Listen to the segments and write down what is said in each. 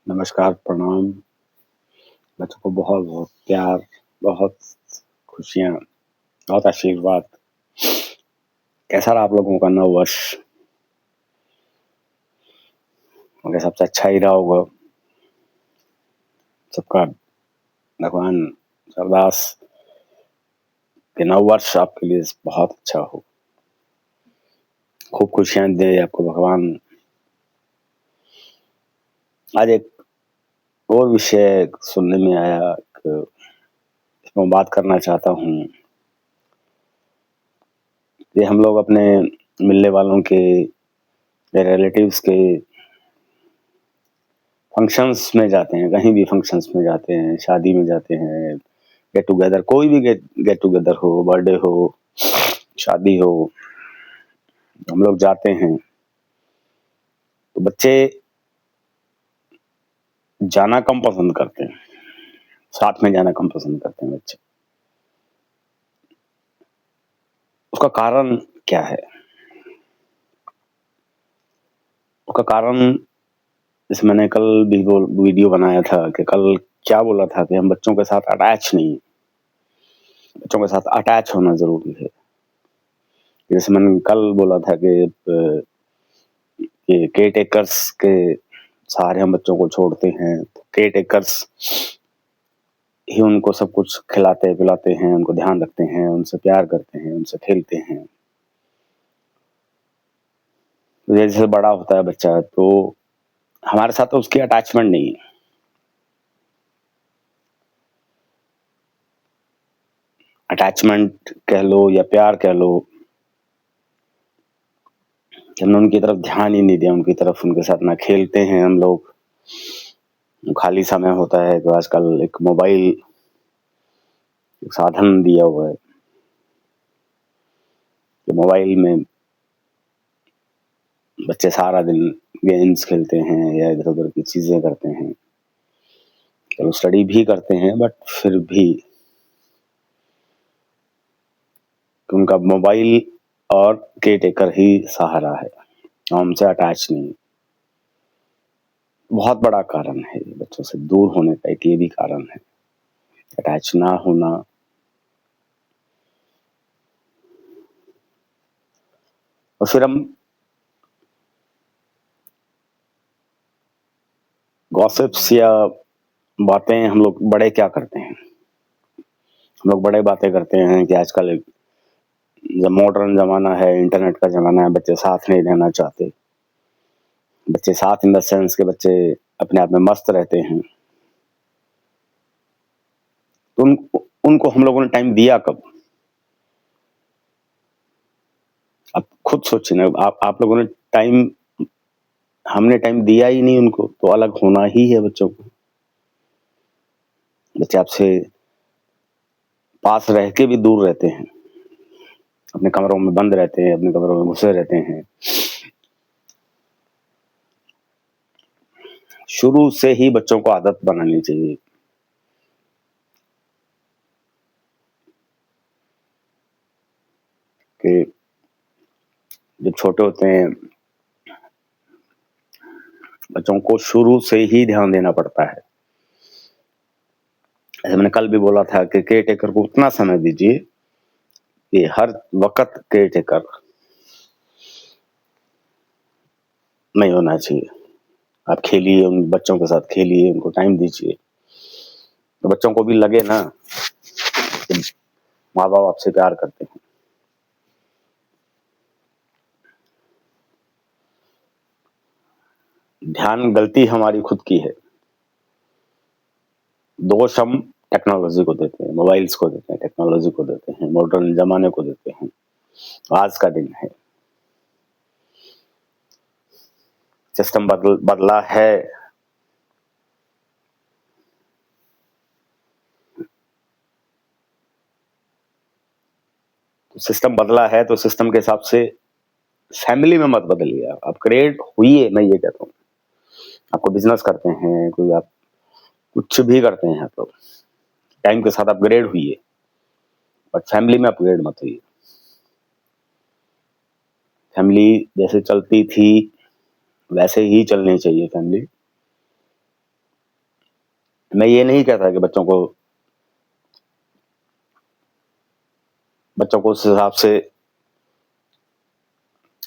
नमस्कार, प्रणाम। बच्चों को बहुत-बहुत प्यार, बहुत खुशियाँ, बहुत आशीर्वाद। कैसा रहा आप लोगों का नववर्ष? मेरे हिसाब से अच्छा ही रहा होगा। सबका भगवान से अरदास कि नववर्ष आपके लिए बहुत अच्छा हो। खूब खुशियाँ दे आपको भगवान। आज एक और विषय सुनने में आया कि इसमें बात करना चाहता हूँ कि हम लोग अपने मिलने वालों के या रिलेटिव्स के फंक्शंस में जाते हैं, कहीं भी फंक्शंस में जाते हैं, शादी में जाते हैं, गेट टुगेदर, कोई भी गेट टुगेदर हो, बर्थडे हो, शादी हो, हम लोग जाते हैं। तो बच्चे जाना कम पसंद करते हैं, साथ में जाना कम पसंद करते हैं बच्चे। उसका कारण क्या है? उसका कारण जैसे मैंने कल भी वीडियो बनाया था कि कल क्या बोला था कि हम बच्चों के साथ अटैच नहीं, बच्चों के साथ अटैच होना ज़रूरी है। जैसे मैंने कल बोला था कि केयर टेकर्स के सहारे हम बच्चों को छोड़ते हैं, केयर टेकर्स ही उनको सब कुछ खिलाते-पिलाते हैं, उनको ध्यान रखते हैं, उनसे प्यार करते हैं, उनसे खेलते हैं। जैसे बड़ा होता है बच्चा तो हमारे साथ तो उसकी अटैचमेंट नहीं है। अटैचमेंट कह लो या प्यार कह लो, हमने उनकी तरफ ध्यान ही नहीं दिया, उनकी तरफ उनके साथ ना खेलते हैं हम लोग। खाली समय होता है तो आजकल एक मोबाइल एक साधन दिया हुआ है कि मोबाइल में बच्चे सारा दिन गेम्स खेलते हैं या इधर-उधर की चीज़ें करते हैं। चलो स्टडी भी करते हैं बट फिर भी उनका मोबाइल और केयर टेकर ही सहारा है, हमसे अटैच नहीं। बहुत बड़ा कारण है ये बच्चों से दूर होने का, एक ये भी कारण है, अटैच ना होना। और फिर हम गॉसिप्स या बातें हम लोग बड़े क्या करते हैं? हम लोग बड़े बातें करते हैं कि आजकल जब मॉडर्न ज़माना है, इंटरनेट का ज़माना है, बच्चे साथ नहीं रहना चाहते। बच्चे साथ इन द सेंस के बच्चे अपने आप में मस्त रहते हैं। तो उनको हम लोगों ने टाइम दिया कब? आप खुद सोचिए ना, आप लोगों ने टाइम हमने टाइम दिया ही नहीं उनको, तो अलग होना ही है बच्चों को। बच्चे आपसे पास रह के भी दूर रहते हैं, अपने कमरों में बंद रहते हैं, अपने कमरों में घुसे रहते हैं। शुरू से ही बच्चों को आदत बनानी चाहिए कि जब छोटे होते हैं बच्चों को शुरू से ही ध्यान देना पड़ता है। जैसे मैंने कल भी बोला था कि केयर टेकर को उतना समय दीजिए कि हर वक़्त केयर टेकर नहीं होना चाहिए। आप खेलिए, उन बच्चों के साथ खेलिए, उनको टाइम दीजिए। तो बच्चों को भी लगे ना कि माँ-बाप आपसे प्यार करते हैं। ध्यान गलती हमारी खुद की है। दोष हम टेक्नोलॉजी को देते हैं, मोबाइल्स को देते हैं, टेक्नोलॉजी को देते हैं, मॉडर्न ज़माने को देते हैं। आज का दिन है। सिस्टम बदला है। सिस्टम बदला है तो सिस्टम के हिसाब से फैमिली में मत बदलिए, आप अपग्रेड होइए, मैं ये कहता हूँ। आपको बिज़नेस करते हैं, कोई आप कुछ भी करते हैं आप लोग, टाइम के साथ अपग्रेड होइए, बट फैमिली में अपग्रेड मत होइए। फैमिली जैसे चलती थी, वैसे ही चलनी चाहिए फैमिली। मैं ये नहीं कहता कि बच्चों को उस हिसाब से,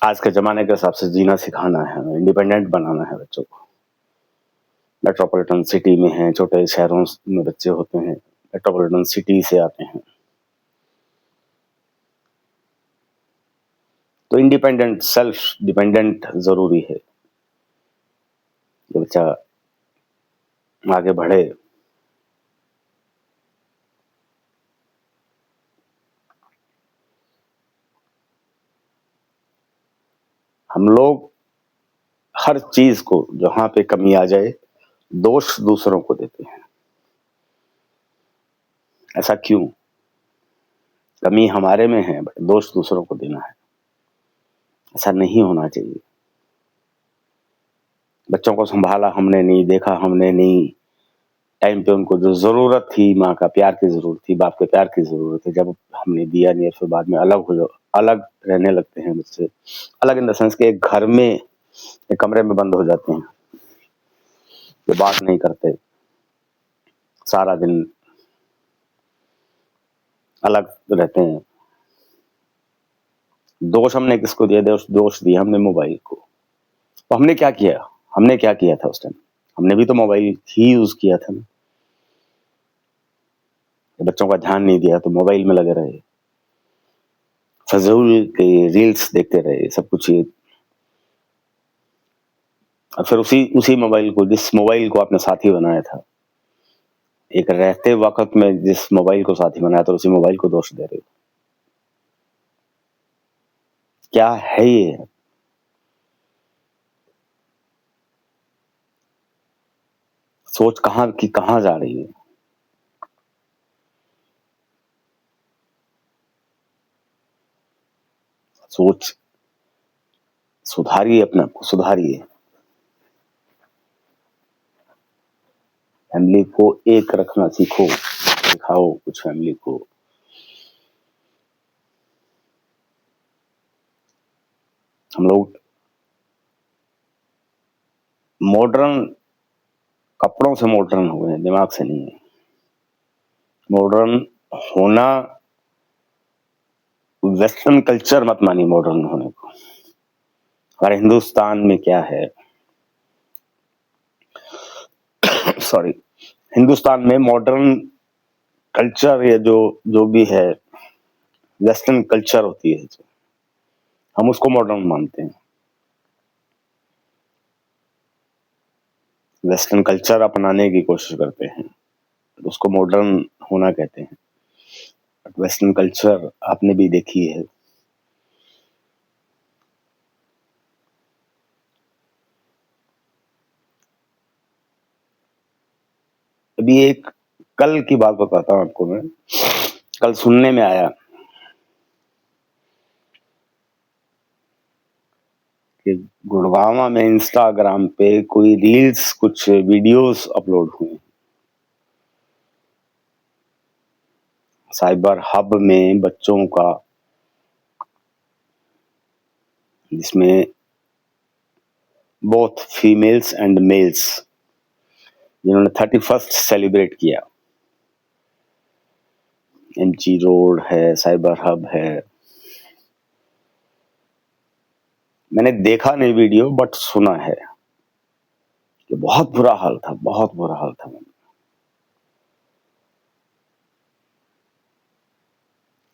आज के ज़माने के हिसाब से जीना सिखाना है, इंडिपेंडेंट बनाना है बच्चों को। मेट्रोपॉलिटन सिटी में हैं, छोटे शहरों में बच्चे होते हैं, मेट्रोपॉलिटन सिटी से आते हैं, तो इंडिपेंडेंट, सेल्फ डिपेंडेंट ज़रूरी है कि बच्चा आगे बढ़े। हम लोग हर चीज़ को, जहाँ पे कमी आ जाए, दोष दूसरों को देते हैं। ऐसा क्यों? कमी हमारे में है, बट दोष दूसरों को देना है। ऐसा नहीं होना चाहिए। बच्चों को संभाला हमने नहीं, देखा हमने नहीं, टाइम पे उनको जो ज़रूरत थी, माँ का प्यार की ज़रूरत थी, बाप के प्यार की ज़रूरत थी, जब हमने दिया नहीं, फिर बाद में अलग रहने लगते हैं मुझसे। अलग इन द सेंस कि एक घर में, एक कमरे में बंद हो जाते हैं, ये बात नहीं करते, सारा दिन अलग रहते हैं। दोष हमने किसको दिया? दोष दिया हमने मोबाइल को। तो हमने क्या किया? हमने क्या किया था उस टाइम? हमने भी तो मोबाइल ही यूज़ किया था ना। बच्चों का ध्यान नहीं दिया तो मोबाइल में लगे रहे, फजूल के रील्स देखते रहे, सब कुछ ये। और फिर उसी मोबाइल को, जिस मोबाइल को आपने साथी बनाया था, एक रहते वक्त में जिस मोबाइल को साथी बनाया था, उसी मोबाइल को दोष दे रहे हो। क्या है ये? सोच कहाँ जा रही है? सोच सुधारिए, अपने आप को सुधारिए। फैमिली को एक रखना सीखो, सिखाओ कुछ फैमिली को। हम लोग मॉडर्न कपड़ों से मॉडर्न हुए हैं, दिमाग से नहीं है। मॉडर्न होना, वेस्टर्न कल्चर मत मानिए मॉडर्न होने को। हमारे हिंदुस्तान में क्या है, सॉरी, हिंदुस्तान में मॉडर्न कल्चर, या जो जो भी है, वेस्टर्न कल्चर होती है, जो हम उसको मॉडर्न मानते हैं। वेस्टर्न कल्चर अपनाने की कोशिश करते हैं, उसको मॉडर्न होना कहते हैं। वेस्टर्न कल्चर आपने भी देखी है, अभी एक कल की बात बताता हूँ आपको मैं। कल सुनने में आया कि गुड़गांव में इंस्टाग्राम पे कोई रील्स, कुछ वीडियोस अपलोड हुए, साइबर हब में बच्चों का, जिसमें बोथ फीमेल्स एंड मेल्स, जिन्होंने 31st सेलिब्रेट किया। एमजी रोड है, साइबर हब है। मैंने देखा नहीं वीडियो, बट सुना है कि बहुत बुरा हाल था, बहुत बुरा हाल था।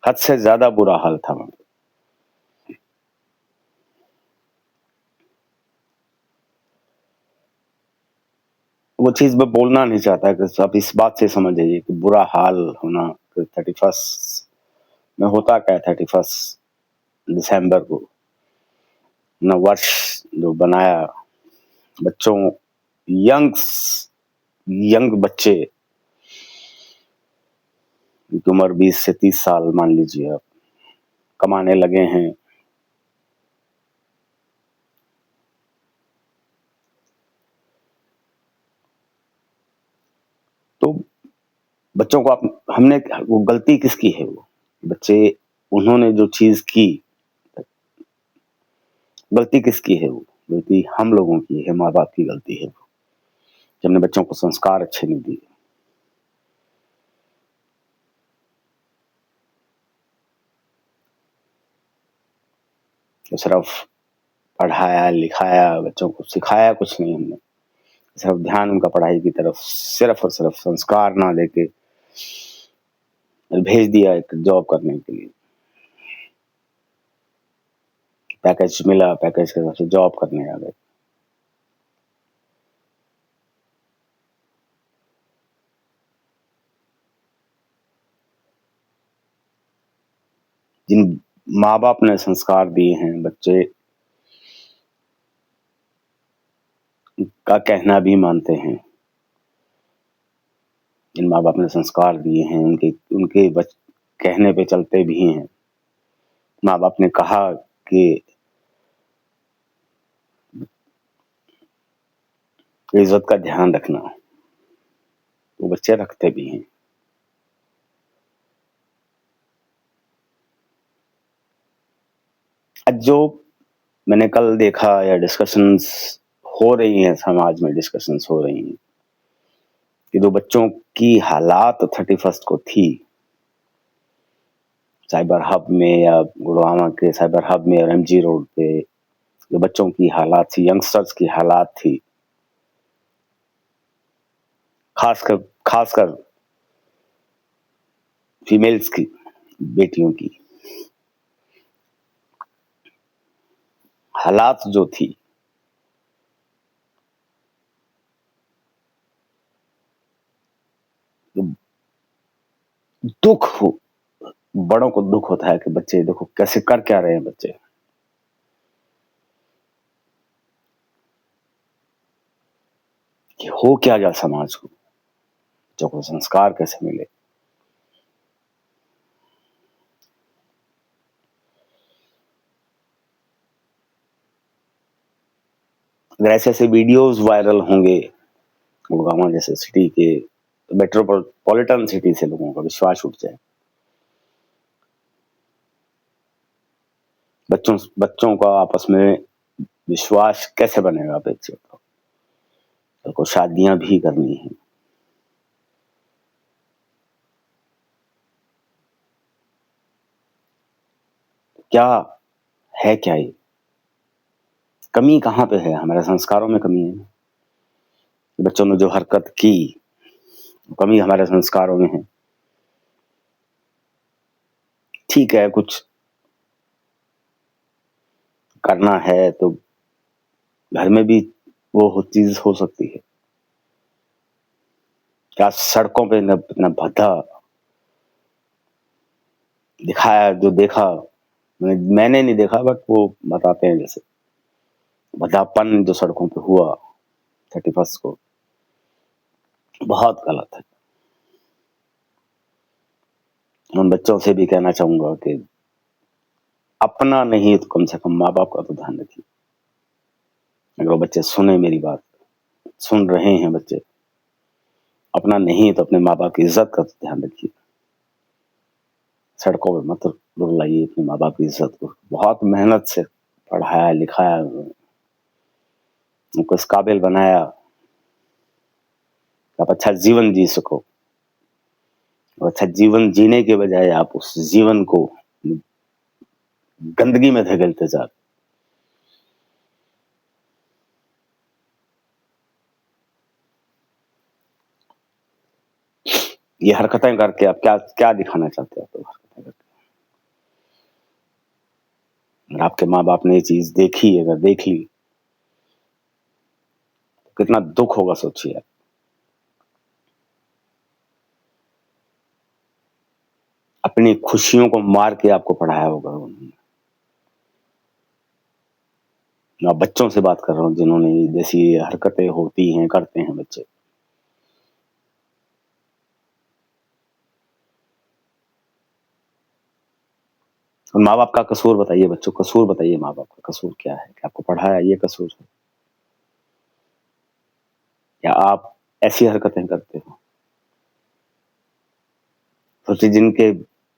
हद से ज्यादा बुरा हाल था। वो चीज मैं बोलना नहीं चाहता कि आप इस बात से समझ जाइए कि बुरा हाल होना। 31st में होता क्या? 31 दिसंबर को न वर्ष जो बनाया, बच्चों, यंग्स यंग बच्चे, उनकी उम्र 20 से 30 साल मान लीजिए आप, कमाने लगे हैं। तो बच्चों को आप, हमने, वो गलती किसकी है? वो बच्चे, उन्होंने जो चीज की, गलती किसकी है? वो गलती हम लोगों की है, माँ बाप की गलती है, कि हमने बच्चों को संस्कार अच्छे नहीं दिए। सिर्फ पढ़ाया लिखाया, बच्चों को सिखाया कुछ नहीं हमने, सिर्फ ध्यान उनका पढ़ाई की तरफ सिर्फ और सिर्फ संस्कार ना देके भेज दिया एक जॉब करने के लिए। पैकेज मिला, पैकेज के हिसाब से जॉब करने आ गए। जिन माँ बाप ने संस्कार दिए हैं, बच्चे का कहना भी मानते हैं। जिन माँ बाप ने संस्कार दिए हैं उनके उनके कहने पे चलते भी हैं। माँ बाप ने कहा कि इज्जत का ध्यान रखना, वो बच्चे रखते भी हैं। आज जो मैंने कल देखा या डिस्कशंस हो रही हैं, समाज में डिस्कशंस हो रही हैं कि जो बच्चों की हालात 31st को थी साइबर हब में या गुड़गांव के साइबर हब में और एमजी रोड पे, जो बच्चों की हालात थी, यंगस्टर्स की हालात थी, खासकर फीमेल्स की, बेटियों की हालात जो थी, दुख हो, बड़ों को दुख होता है कि बच्चे देखो कैसे कर क्या रहे हैं बच्चे। कि हो क्या गया समाज को, बच्चों को संस्कार कैसे मिले। अगर ऐसे ऐसे वीडियोस वायरल होंगे गुड़गांव जैसे सिटी के, मेट्रोपॉलिटन सिटी से लोगों का विश्वास उठ जाए। बच्चों का आपस में विश्वास कैसे बनेगा बच्चों का? तो शादियां भी करनी है। क्या है, क्या ये कमी कहाँ पे है? हमारे संस्कारों में कमी है। बच्चों ने जो हरकत की, कमी हमारे संस्कारों में है। ठीक है, कुछ करना है तो घर में भी वो चीज हो सकती है। क्या सड़कों पे इतना भद्दा दिखाया, जो देखा मैंने नहीं देखा, बट वो बताते हैं जैसे भद्दापन जो सड़कों पे हुआ 31st को, बहुत गलत है। उन बच्चों से भी कहना चाहूंगा कि अपना नहीं तो कम से कम माँ बाप का तो ध्यान रखिए। अगर वो बच्चे सुने मेरी बात, सुन रहे हैं बच्चे, अपना नहीं तो अपने माँ बाप की इज्जत का तो ध्यान रखिए। सड़कों पे मत रुलाइए अपने माँ बाप की इज्जत को। बहुत मेहनत से पढ़ाया लिखाया, उनको इस काबिल बनाया, आप अच्छा जीवन जी सको। और अच्छा जीवन जीने के बजाय आप उस जीवन को गंदगी में धकेलते जा रहे। ये हरकतें करके आप क्या क्या दिखाना चाहते हो? तो हरकतें करके अगर आपके माँ बाप ने ये चीज देखी, अगर देख ली, तो कितना दुख होगा सोचिए। अपनी खुशियों को मार के आपको पढ़ाया होगा उन्होंने। मैं बच्चों से बात कर रहा हूँ जिन्होंने जैसी हरकतें होती हैं, करते हैं बच्चे। और माँ बाप का कसूर बताइए, बच्चों का कसूर बताइए, माँ बाप का कसूर क्या है कि आपको पढ़ाया, ये कसूर है? या आप ऐसी हरकतें करते हो? सोचिए, जिनके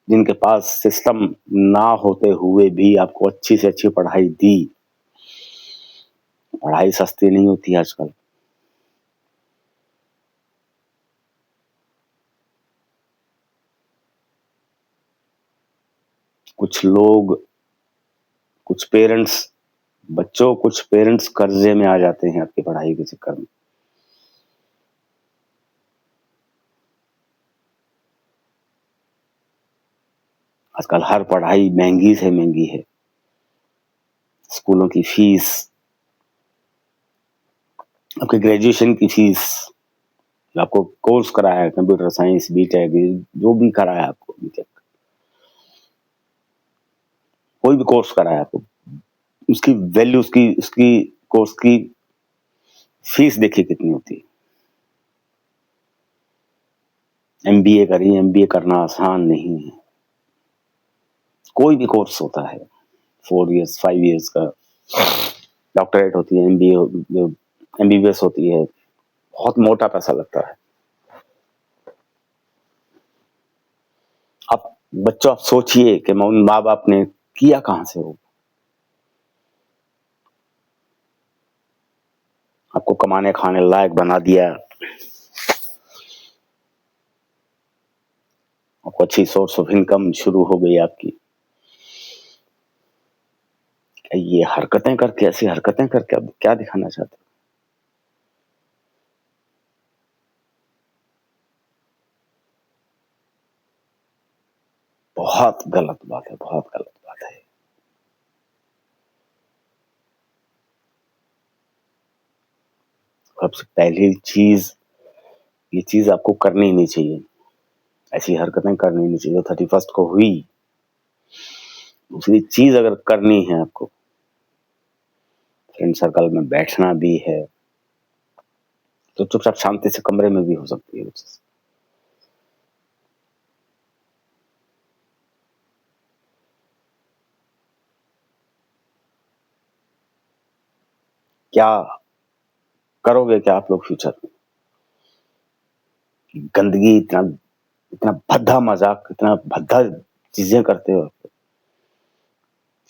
जिनके पास सिस्टम ना होते हुए भी आपको अच्छी से अच्छी पढ़ाई दी। पढ़ाई सस्ती नहीं होती आजकल। कुछ लोग कुछ पेरेंट्स कर्जे में आ जाते हैं आपकी पढ़ाई के चक्कर में। आजकल हर पढ़ाई महंगी से महंगी है। स्कूलों की फीस, आपके ग्रेजुएशन की फीस, आपको कोर्स कराया है कंप्यूटर साइंस, बीटेक, जो भी कराया आपको, बीटेक कोई भी कोर्स कराया आपको, उसकी वैल्यू, उसकी कोर्स की फीस देखिए कितनी होती है। एमबीए करिए, एमबीए करना आसान नहीं है। कोई भी कोर्स होता है, 4 इयर्स 5 इयर्स का, डॉक्टरेट होती है, एमबीबीएस होती है, बहुत मोटा पैसा लगता है। अब बच्चों, आप सोचिए कि उन माँ बाप ने किया कहां से हो। आपको कमाने खाने लायक बना दिया, आपको अच्छी सोर्स ऑफ इनकम शुरू हो गई आपकी। ये हरकतें करके, ऐसी हरकतें करके आप क्या दिखाना चाहते हो? बहुत गलत बात है, बहुत गलत बात है। सबसे पहली चीज, ये चीज आपको करनी नहीं चाहिए, ऐसी हरकतें करनी नहीं चाहिए। 31st को हुई। दूसरी चीज अगर करनी है आपको, फ्रेंड सर्कल में बैठना भी है, तो चुपचाप शांति से कमरे में भी हो सकती है वो चीज। क्या करोगे, क्या आप लोग फ्यूचर में? गंदगी, इतना इतना भद्दा मजाक, इतना भद्दा चीजें करते हो,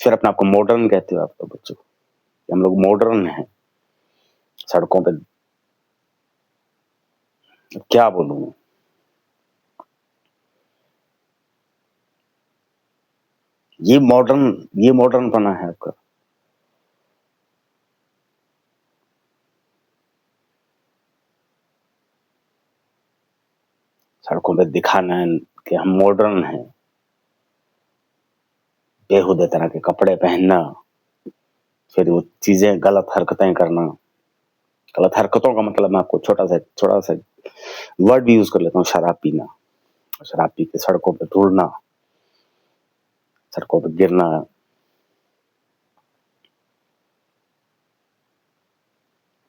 फिर अपने आप को मॉडर्न कहते हो आप लोग बच्चों को, हम लोग मॉडर्न हैं। सड़कों पे क्या बोलूं मैं? ये मॉडर्न पना है आपका। सड़कों पे दिखाना है कि हम मॉडर्न हैं, बेहुदे तरह के कपड़े पहनना, फिर वो चीजें, गलत हरकतें करना। गलत हरकतों का मतलब मैं आपको छोटा सा वर्ड भी यूज कर लेता हूँ, शराब पीना। शराब पी के सड़कों पे ढूंढना, सड़कों पे गिरना,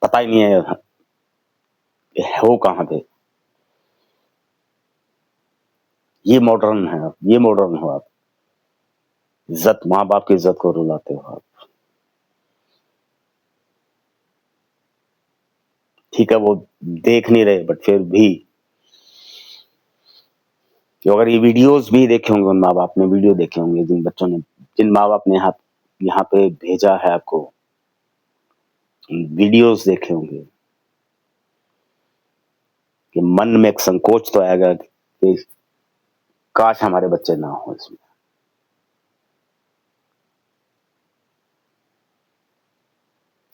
पता ही नहीं है ये हो कहाँ पे। ये मॉडर्न है आप, ये मॉडर्न हो आप। इज्जत, माँ बाप की इज्जत को रुलाते हो आप। ठीक है, वो देख नहीं रहे, बट फिर भी, कि अगर ये वीडियोस भी देखे होंगे, उन माँ बाप ने वीडियो देखे होंगे, जिन बच्चों ने, जिन माँ बाप ने यहाँ पे भेजा है आपको, वीडियोस देखे होंगे, कि मन में एक संकोच तो आएगा कि काश हमारे बच्चे ना हो इसमें।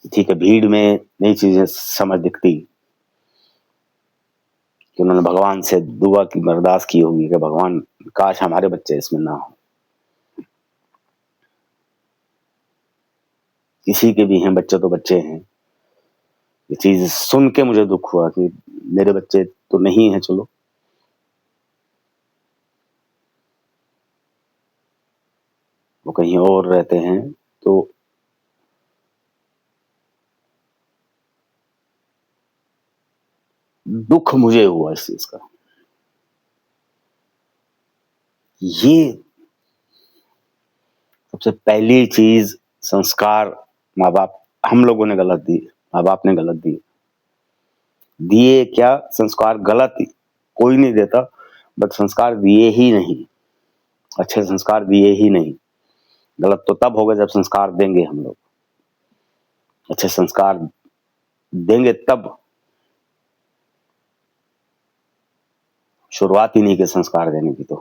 ठीक है, भीड़ में नई चीजें समझ दिखती, कि उन्होंने भगवान से दुआ की, अरदास की होगी कि भगवान काश हमारे बच्चे इसमें ना हो। किसी के भी हैं बच्चे तो बच्चे हैं। ये चीज सुन के मुझे दुख हुआ कि मेरे बच्चे तो नहीं है, चलो, वो कहीं और रहते हैं, तो दुख मुझे हुआ इस चीज का। ये सबसे पहली चीज, संस्कार माँ बाप, हम लोगों ने गलत दिए, माँ बाप ने गलत दिए। दिए क्या संस्कार? गलत ही कोई नहीं देता, बट संस्कार दिए ही नहीं, अच्छे संस्कार दिए ही नहीं। गलत तो तब होगा जब संस्कार देंगे हम लोग, अच्छे संस्कार देंगे तब। शुरुआत ही नहीं के संस्कार देने की तो।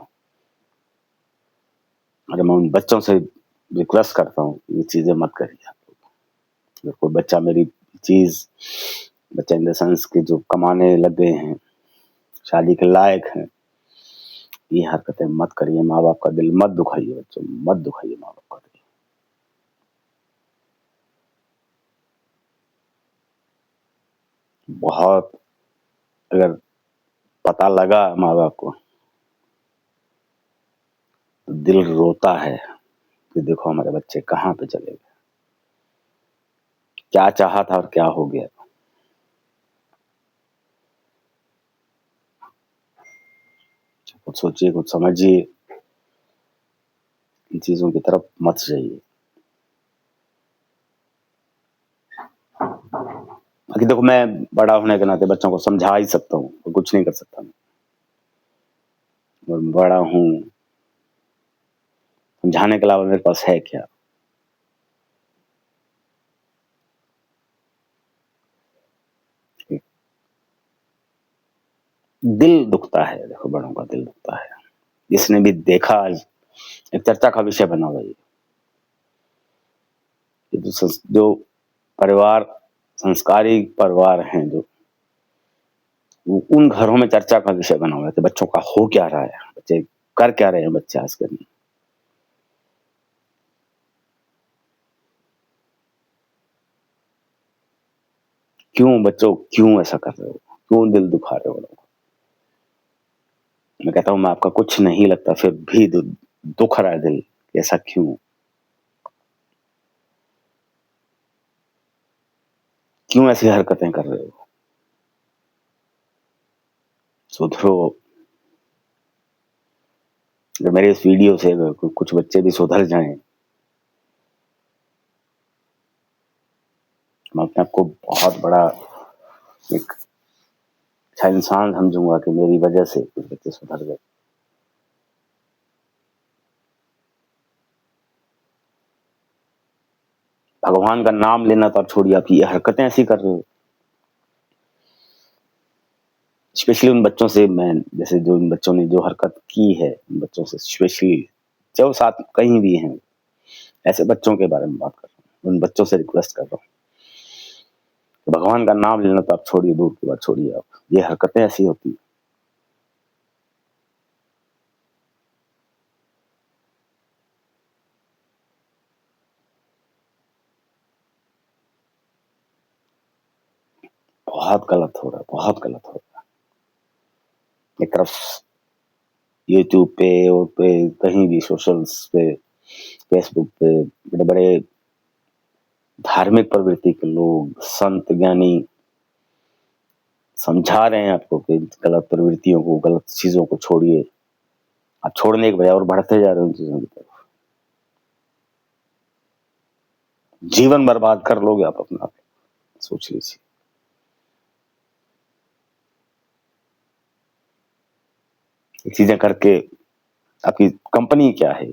अरे मैं उन बच्चों से रिक्वेस्ट करता हूँ ये चीजें मत करिए आप लोग। अगर कोई बच्चा मेरी चीज, बच्चा इन द सेंस के जो कमाने लग गए हैं, शादी के लायक हैं, ये हरकतें मत करिए। माँ बाप का दिल मत दुखाइए, बच्चों मत दुखाइए माँ बाप का दिल। बहुत अगर पता लगा माँ बाप को तो दिल रोता है कि देखो हमारे बच्चे कहाँ पे चले गए, क्या चाहा था और क्या हो गया। कुछ सोचिए, कुछ समझिए, इन चीजों की तरफ मत जाइए। बाकी देखो, मैं बड़ा होने के नाते बच्चों को समझा ही सकता हूँ, तो कुछ नहीं कर सकता मैं, और बड़ा हूँ, समझाने के अलावा मेरे पास है क्या। दिल दुखता है, देखो बड़ों का दिल दुखता है। जिसने भी देखा, आज एक चर्चा का विषय बना हुआ ये जो परिवार, संस्कारी परिवार हैं जो, उन घरों में चर्चा का विषय बना हुआ है कि बच्चों का हो क्या रहा है, बच्चे कर क्या रहे हैं, बच्चे आज के दिन। क्यों बच्चों, क्यों ऐसा कर रहे हो, क्यों दिल दुखा रहे हो बड़ों को। मैं कहता हूं मैं आपका कुछ नहीं लगता, फिर भी दुख रहा है दिल, ऐसा क्यों, क्यों ऐसी हरकतें कर रहे हो। सुधरो। अगर मेरे इस वीडियो से कुछ बच्चे भी सुधर जाएं, मैं अपने आप को बहुत बड़ा एक अच्छा इंसान समझूंगा कि मेरी वजह से कुछ बच्चे सुधर गए। भगवान का नाम लेना तो आप छोड़िए, आप ये हरकतें ऐसी कर रहे हो। स्पेशली उन बच्चों से, मैं जैसे जो उन बच्चों ने जो हरकत की है, उन बच्चों से स्पेशली, जो साथ कहीं भी हैं, ऐसे बच्चों के बारे में बात कर रहा हूँ। उन बच्चों से रिक्वेस्ट कर रहा हूँ, तो भगवान का नाम लेना तो आप छोड़िए, दूर की बात छोड़िए, आप ये हरकतें ऐसी होती है। बहुत गलत हो रहा है, बहुत गलत हो रहा है। एक तरफ यूट्यूब पे और पे कहीं भी सोशल्स पे, फेसबुक पे बड़े बड़े धार्मिक प्रवृत्ति के लोग, संत ज्ञानी समझा रहे हैं आपको कि गलत प्रवृत्तियों को, गलत चीजों को छोड़िए। आप छोड़ने के बजाय और बढ़ते जा रहे हो उन चीजों की तरफ। जीवन बर्बाद कर लोगे आप अपना, सोच लीजिए। ये चीजें करके आपकी कंपनी क्या है।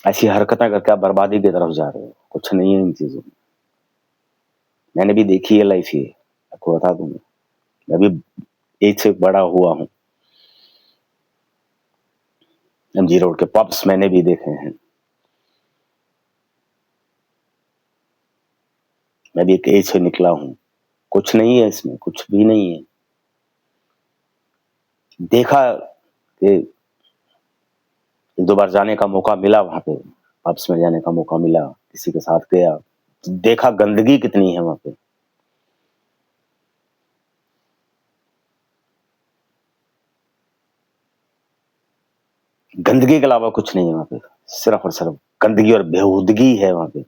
ऐसी हरकतें करके आप बर्बादी की तरफ जा रहे हो, कुछ नहीं है इन चीजों में। मैंने भी देखी है लाइफ, ये आपको बता दूं, मैं भी एज से बड़ा हुआ हूँ। एमजी रोड के पब्स मैंने भी देखे हैं। मैं भी एक एज से निकला हूँ। कुछ नहीं है इसमें, कुछ भी नहीं है। देखा कि एक दो बार जाने का मौका मिला वहां पे, पब्स में जाने का मौका मिला, किसी के साथ गया, देखा गंदगी कितनी है वहां पे। गंदगी के अलावा कुछ नहीं है वहां पे, सिर्फ और सिर्फ गंदगी और बेहूदगी है वहां पे।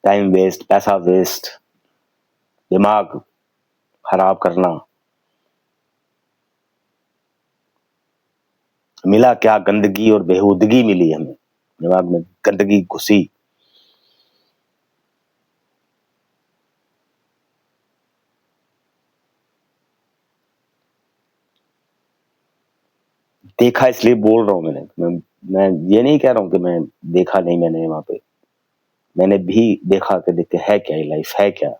टाइम वेस्ट, पैसा वेस्ट, दिमाग खराब करना। मिला क्या, गंदगी और बेहूदगी मिली हमें, दिमाग में गंदगी घुसी। देखा इसलिए बोल रहा हूं मैं ये नहीं कह रहा हूं कि मैं देखा नहीं मैंने वहां पे। मैंने भी देखा कि देख के है क्या, ये लाइफ है क्या।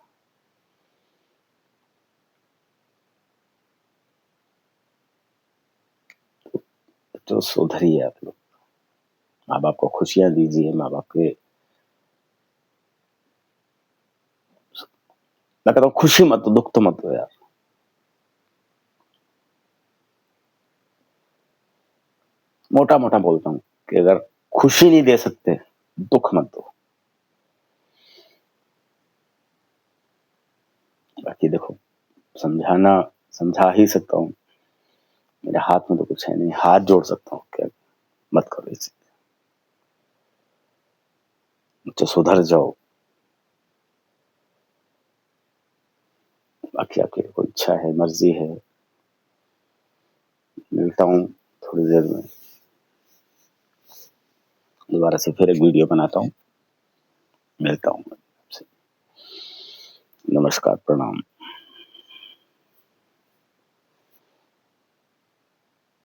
तो सुधरिए आप लोग, माँ बाप को खुशियां दीजिए। माँ बाप के, मैं कहता हूँ खुशी मत दो, दुख तो मत दो यार। मोटा मोटा बोलता हूँ कि अगर खुशी नहीं दे सकते, दुख मत दो। बाकी देखो, समझाना समझा ही सकता हूँ, मेरे हाथ में तो कुछ है नहीं, हाथ जोड़ सकता हूँ क्या, मत करो इसे, तो सुधर जाओ। बाकी आपकी कोई इच्छा है, मर्जी है। मिलता हूँ थोड़ी देर में, दोबारा से फिर एक वीडियो बनाता हूँ, मिलता हूँ। नमस्कार, प्रणाम।